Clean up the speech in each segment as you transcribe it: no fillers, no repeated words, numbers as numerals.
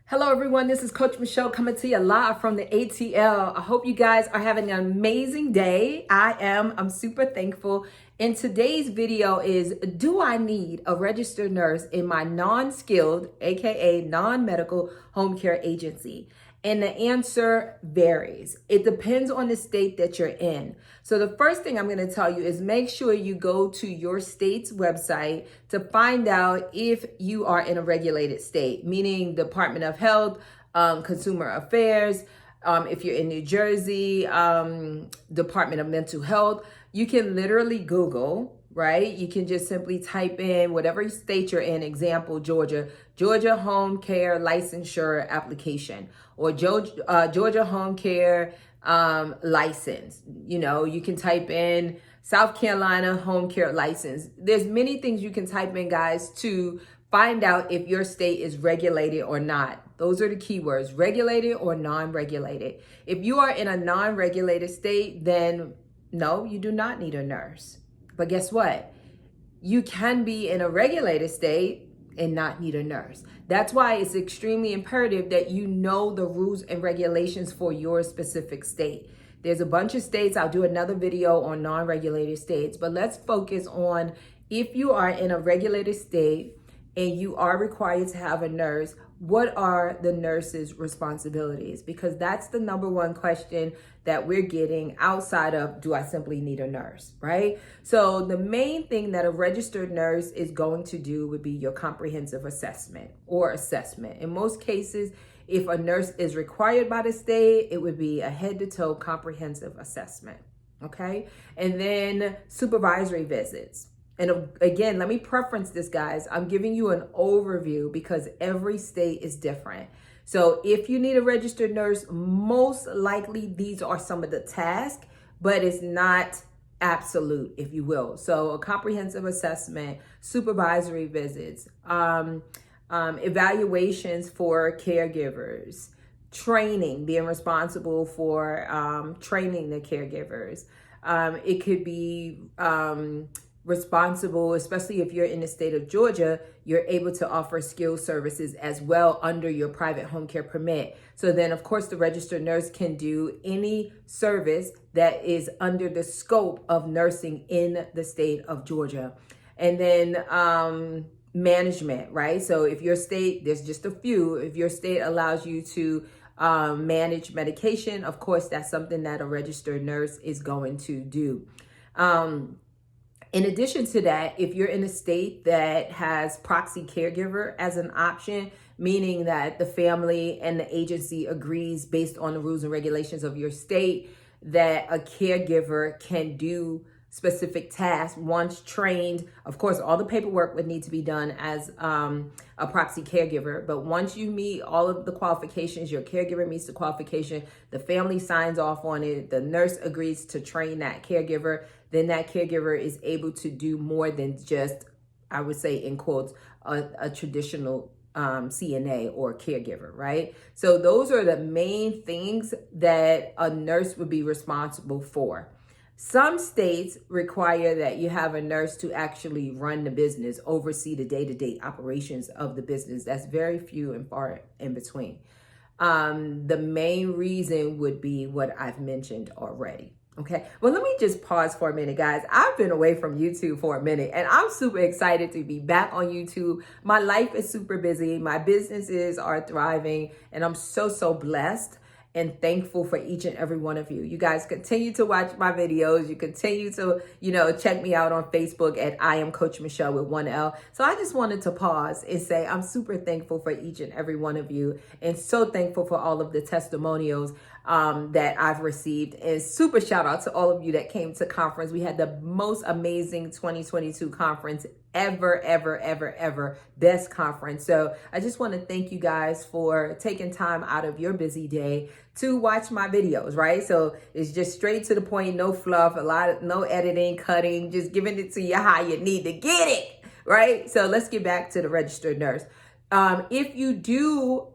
Hello everyone, this is Coach Michele coming to you live from the ATL. I hope you guys are having an amazing day. I'm super thankful. And today's video is, do I need a registered nurse in my non-skilled, aka non-medical home care agency? And the answer varies. It depends on the state that you're in. So the first thing I'm going to tell you is make sure you go to your state's website to find out if you are in a regulated state, meaning Department of Health, Consumer Affairs. If you're in New Jersey, Department of Mental Health, you can literally Google, right? You can just simply type in whatever state you're in, example, Georgia Home Care Licensure Application, or Georgia Home Care license. You can type in South Carolina Home Care License. There's many things you can type in, guys, to find out if your state is regulated or not. Those are the keywords, regulated or non-regulated. If you are in a non-regulated state, then no, you do not need a nurse. But guess what? You can be in a regulated state and not need a nurse. That's why it's extremely imperative that you know the rules and regulations for your specific state. There's a bunch of states. I'll do another video on non-regulated states, but let's focus on if you are in a regulated state and you are required to have a nurse, what are the nurse's responsibilities? Because that's the number one question that we're getting outside of, do I simply need a nurse, right? So the main thing that a registered nurse is going to do would be your comprehensive assessment or assessment. In most cases, if a nurse is required by the state, it would be a head to toe comprehensive assessment, okay? And then supervisory visits. And again, let me preference this, guys. I'm giving you an overview because every state is different. So if you need a registered nurse, most likely these are some of the tasks, but it's not absolute, if you will. So a comprehensive assessment, supervisory visits, evaluations for caregivers, training, being responsible for training the caregivers. It could be responsible, especially if you're in the state of Georgia, you're able to offer skilled services as well under your private home care permit. So then, of course, the registered nurse can do any service that is under the scope of nursing in the state of Georgia. And then management, right? So if your state, there's just a few, if your state allows you to manage medication, of course, that's something that a registered nurse is going to do. In addition to that, if you're in a state that has proxy caregiver as an option, meaning that the family and the agency agrees based on the rules and regulations of your state that a caregiver can do specific tasks once trained. Of course, all the paperwork would need to be done as a proxy caregiver. But once you meet all of the qualifications, your caregiver meets the qualification, the family signs off on it, the nurse agrees to train that caregiver, then that caregiver is able to do more than just, I would say in quotes, a traditional CNA or caregiver, right? So those are the main things that a nurse would be responsible for. Some states require that you have a nurse to actually run the business, oversee the day-to-day operations of the business. That's very few and far in between. The main reason would be what I've mentioned already. Okay, well, let me just pause for a minute, guys. I've been away from YouTube for a minute and I'm super excited to be back on YouTube. My life is super busy. My businesses are thriving and I'm so blessed and thankful for each and every one of you. You guys continue to watch my videos. You continue to, check me out on Facebook at I am Coach Michele with 1L. So I just wanted to pause and say I'm super thankful for each and every one of you and so thankful for all of the testimonials that I've received. And super shout out to all of you that came to conference. We had the most amazing 2022 conference ever. Best conference. So I just want to thank you guys for taking time out of your busy day to watch my videos, right? So it's just straight to the point, no fluff, no editing, cutting, just giving it to you how you need to get it, right? So let's get back to the registered nurse. If you do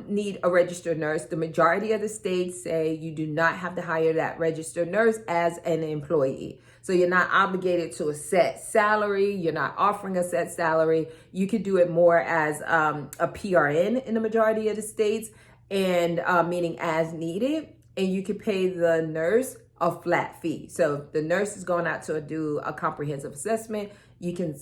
need a registered nurse, the majority of the states say you do not have to hire that registered nurse as an employee. So you're not obligated to a set salary. You're not offering a set salary. You could do it more as a PRN in the majority of the states, and meaning as needed. And you could pay the nurse a flat fee. So if the nurse is going out to do a comprehensive assessment, you can,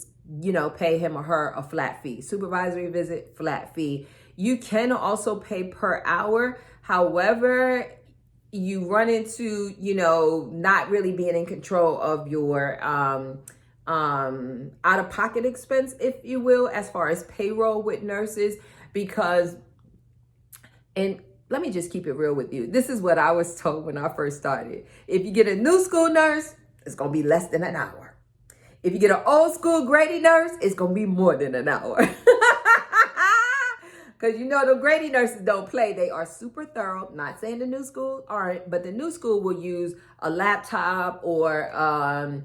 pay him or her a flat fee. Supervisory visit, flat fee. You can also pay per hour. However, you run into, not really being in control of your out-of-pocket expense, if you will, as far as payroll with nurses, because, and let me just keep it real with you. This is what I was told when I first started. If you get a new school nurse, it's going to be less than an hour. If you get an old school Grady nurse, it's going to be more than an hour. Because the Grady nurses don't play. They are super thorough. Not saying the new school aren't, but the new school will use a laptop or a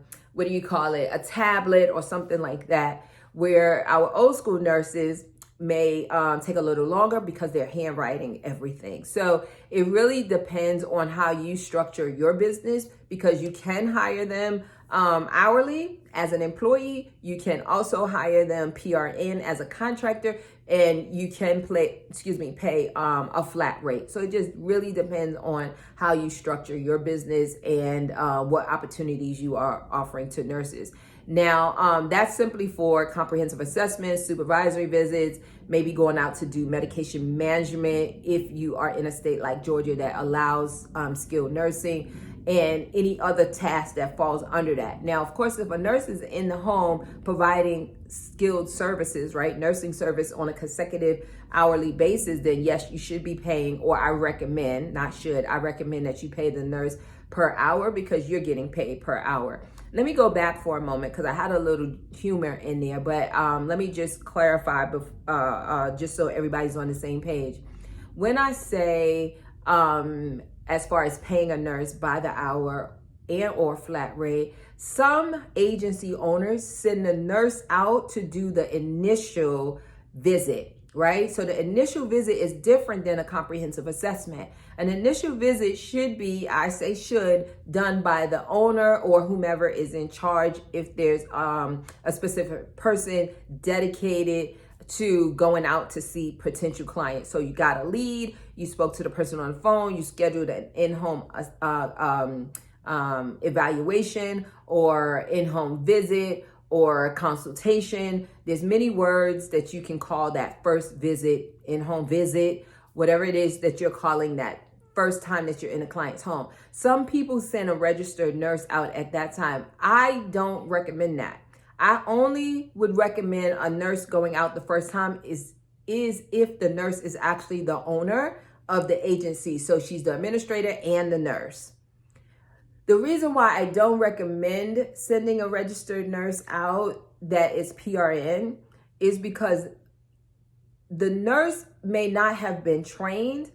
tablet or something like that, where our old school nurses may take a little longer because they're handwriting everything. So it really depends on how you structure your business, because you can hire them hourly as an employee. You can also hire them PRN as a contractor, and you can pay a flat rate. So it just really depends on how you structure your business and what opportunities you are offering to nurses. Now, that's simply for comprehensive assessments, supervisory visits, maybe going out to do medication management if you are in a state like Georgia that allows skilled nursing, and any other task that falls under that. Now, of course, if a nurse is in the home providing skilled services, right, nursing service on a consecutive hourly basis, then yes, you should be paying, or I recommend that you pay the nurse per hour, because you're getting paid per hour. Let me go back for a moment, because I had a little humor in there, but let me just clarify, just so everybody's on the same page. When I say, as far as paying a nurse by the hour and or flat rate, some agency owners send the nurse out to do the initial visit, right? So the initial visit is different than a comprehensive assessment. An initial visit should be, done by the owner or whomever is in charge, if there's a specific person dedicated to going out to see potential clients. So you got a lead, you spoke to the person on the phone, you scheduled an in-home evaluation or in-home visit or consultation. There's many words that you can call that first visit, in-home visit, whatever it is that you're calling that first time that you're in a client's home. Some people send a registered nurse out at that time. I don't recommend that. I only would recommend a nurse going out the first time is if the nurse is actually the owner of the agency. So she's the administrator and the nurse. The reason why I don't recommend sending a registered nurse out that is PRN is because the nurse may not have been trained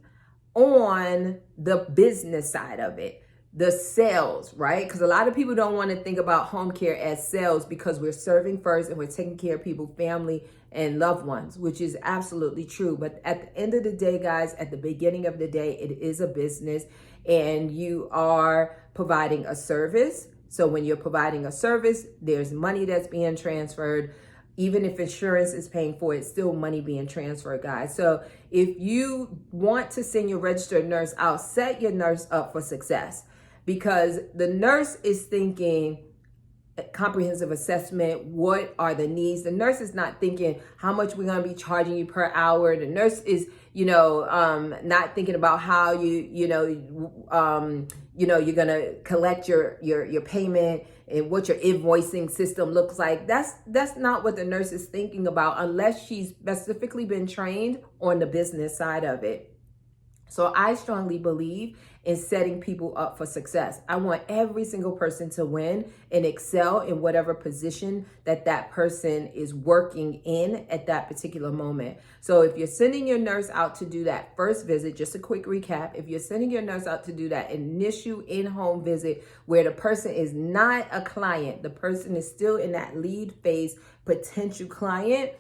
on the business side of it, the sales, right? Because a lot of people don't want to think about home care as sales, because we're serving first and we're taking care of people, family, and loved ones, which is absolutely true. But at the end of the day, guys, at the beginning of the day, it is a business and you are providing a service. So when you're providing a service, there's money that's being transferred. Even if insurance is paying for it, still money being transferred, guys. So if you want to send your registered nurse out, set your nurse up for success, because the nurse is thinking comprehensive assessment, what are the needs? The nurse is not thinking how much we're going to be charging you per hour. The nurse is, not thinking about how you're going to collect your payment and what your invoicing system looks like. That's not what the nurse is thinking about, unless she's specifically been trained on the business side of it. So I strongly believe in setting people up for success. I want every single person to win and excel in whatever position that person is working in at that particular moment. So if you're sending your nurse out to do that first visit, just a quick recap, if you're sending your nurse out to do that initial in-home visit where the person is not a client, the person is still in that lead phase, potential client,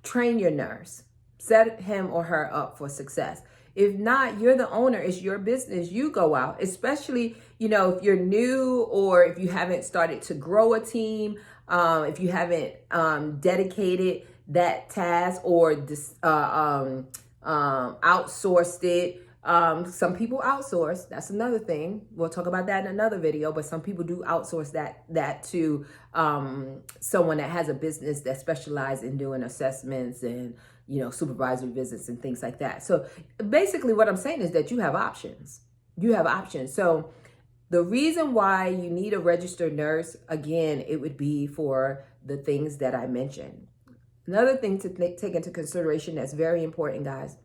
train your nurse, set him or her up for success. If not, you're the owner, it's your business. You go out, especially, if you're new or if you haven't started to grow a team, if you haven't dedicated that task or outsourced it. Some people outsource. That's another thing. We'll talk about that in another video, but some people do outsource that to someone that has a business that specializes in doing assessments and, supervisory visits and things like that. So basically what I'm saying is that you have options. You have options. So the reason why you need a registered nurse, again, it would be for the things that I mentioned. Another thing to take into consideration that's very important, guys,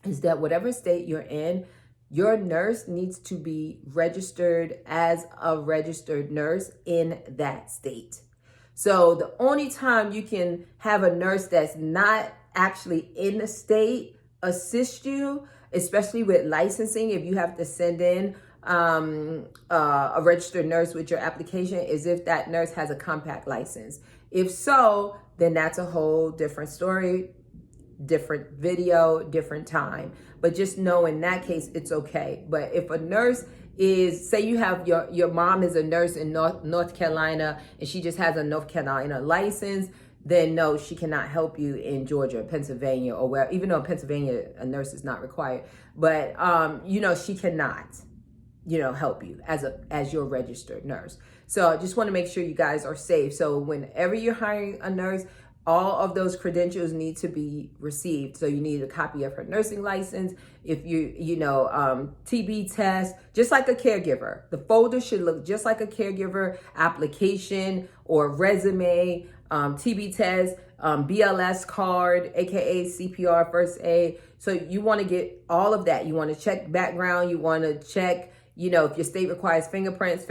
is that whatever state you're in, your nurse needs to be registered as a registered nurse in that state. So the only time you can have a nurse that's not actually in the state assist you, especially with licensing, if you have to send in a registered nurse with your application, is if that nurse has a compact license. If so, then that's a whole different story, different video, different time. But just know in that case, it's okay. But if a nurse is, say you have your mom is a nurse in North Carolina and she just has a North Carolina license, then no, she cannot help you in Georgia, Pennsylvania, or where, even though in Pennsylvania a nurse is not required. But she cannot help you as your registered nurse. So I just want to make sure you guys are safe. So whenever you're hiring a nurse, all of those credentials need to be received. So you need a copy of her nursing license. If TB test, just like a caregiver. The folder should look just like a caregiver application or resume, TB test, BLS card, AKA CPR, first aid. So you want to get all of that. You want to check background. You want to check, if your state requires fingerprints.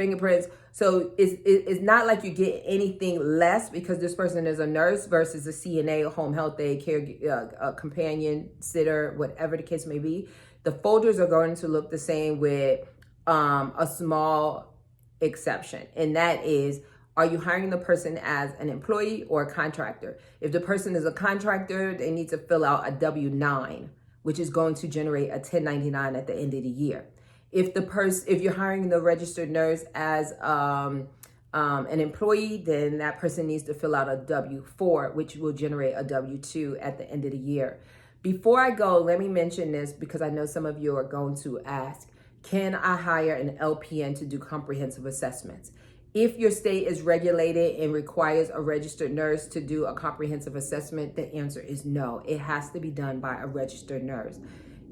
So it's not like you get anything less because this person is a nurse versus a CNA, a home health aide, a companion, sitter, whatever the case may be. The folders are going to look the same with a small exception. And that is, are you hiring the person as an employee or a contractor? If the person is a contractor, they need to fill out a W-9, which is going to generate a 1099 at the end of the year. If you're hiring the registered nurse as an employee, then that person needs to fill out a W-4, which will generate a W-2 at the end of the year. Before I go, let me mention this because I know some of you are going to ask, can I hire an LPN to do comprehensive assessments? If your state is regulated and requires a registered nurse to do a comprehensive assessment, the answer is no. It has to be done by a registered nurse.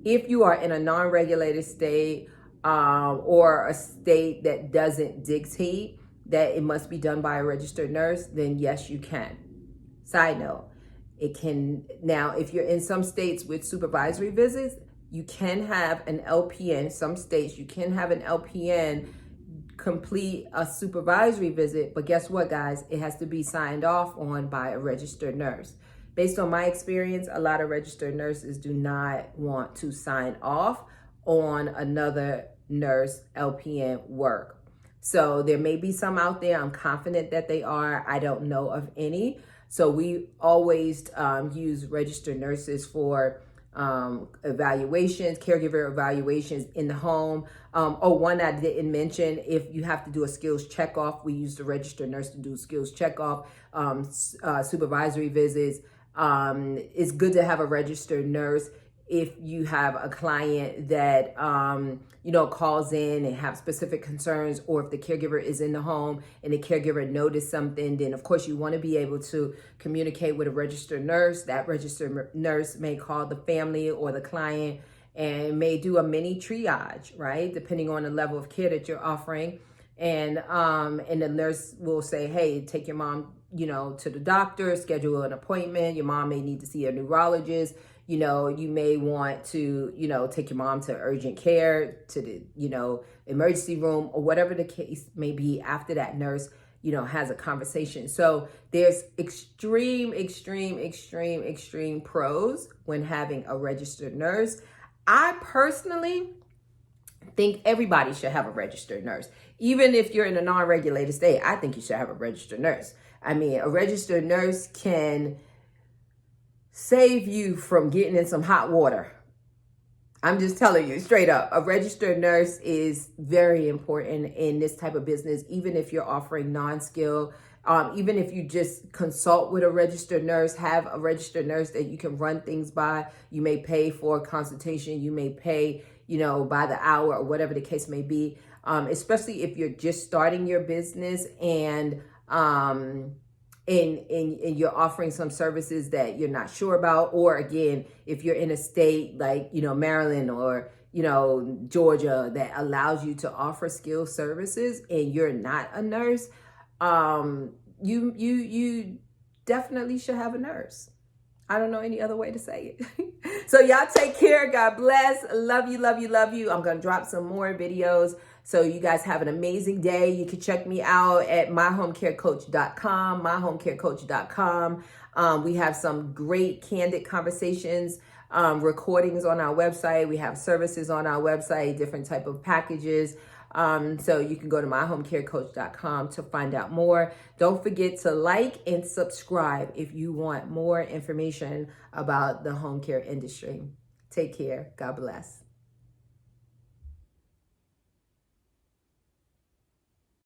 If you are in a non-regulated state, or a state that doesn't dictate that it must be done by a registered nurse, then yes, you can. Side note, now if you're in some states with supervisory visits, you can have an LPN, some states you can have an LPN complete a supervisory visit, but guess what, guys? It has to be signed off on by a registered nurse. Based on my experience, a lot of registered nurses do not want to sign off on another nurse LPN work. So there may be some out there. I'm confident that they are. I don't know of any. So we always use registered nurses for evaluations, caregiver evaluations in the home. One I didn't mention, if you have to do a skills checkoff, we use the registered nurse to do skills checkoff, supervisory visits. It's good to have a registered nurse if you have a client that, calls in and have specific concerns, or if the caregiver is in the home and the caregiver noticed something, then of course you want to be able to communicate with a registered nurse. That registered nurse may call the family or the client and may do a mini triage, right? Depending on the level of care that you're offering. And the nurse will say, hey, take your mom, to the doctor, schedule an appointment. Your mom may need to see a neurologist. You may want to, take your mom to urgent care, to the, emergency room, or whatever the case may be after that nurse, has a conversation. So there's extreme pros when having a registered nurse. I personally think everybody should have a registered nurse. Even if you're in a non-regulated state, I think you should have a registered nurse. I mean, a registered nurse can save you from getting in some hot water. I'm just telling you straight up, a registered nurse is very important in this type of business, even if you're offering non-skill. Even if you just consult with a registered nurse, have a registered nurse that you can run things by. You may pay for a consultation. You may pay, by the hour or whatever the case may be. Especially if you're just starting your business and you're offering some services that you're not sure about, or again, if you're in a state like, Maryland or, Georgia that allows you to offer skilled services and you're not a nurse, you definitely should have a nurse. I don't know any other way to say it. So y'all take care. God bless. Love you, love you, love you. I'm going to drop some more videos. So you guys have an amazing day. You can check me out at myhomecarecoach.com, myhomecarecoach.com. We have some great candid conversations, recordings on our website. We have services on our website, different type of packages. So you can go to myhomecarecoach.com to find out more. Don't forget to like and subscribe if you want more information about the home care industry. Take care. God bless.